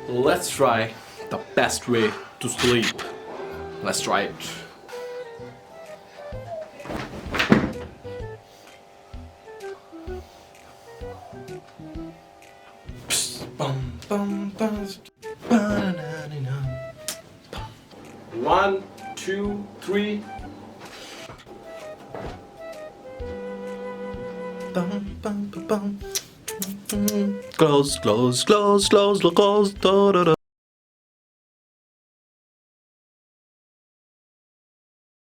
Let's try the best way to sleep. Let's try it. One, two, three. Close, close, close, close, close, close.